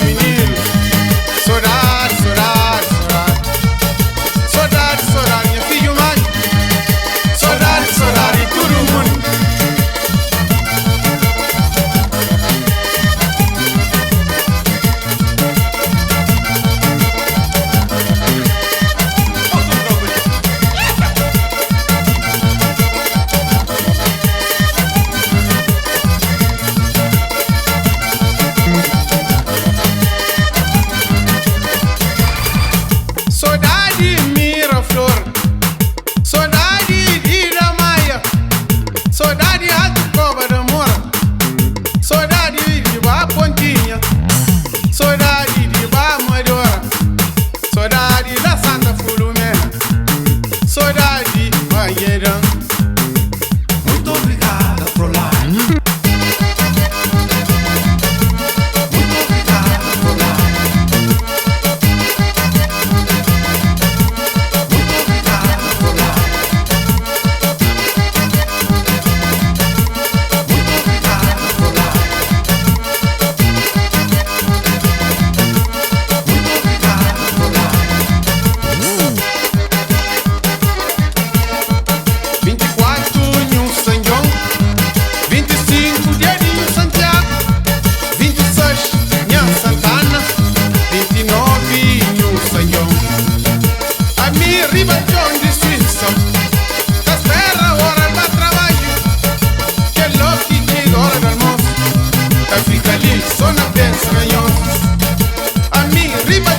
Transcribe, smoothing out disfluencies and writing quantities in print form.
menino. Saudade, saudade, saudade. Saudade, saudade, minha filha mãe. Saudade, saudade, todo mundo. Saudade Miraflor, saudade de Ilha-Maia, saudade Alto Cova da Moura, saudade de Barra Pontinha, saudade de Barra Amadora, saudade da Santa Filomena, saudade de Baieirão. Muito obrigada, Fräulein. Muito obrigada, Fräulein. Muito obrigada, Fräulein. Muito obrigada, Fräulein. Muito obrigada, Fräulein. 24 em São João, 25 dia de Santiago, 26 em Santana, 29 em São João. A minha riba João de Suíça, da terra hora do trabalho, que é louco que de hora do almoço, fica ali só na pensa manhã. A minha riba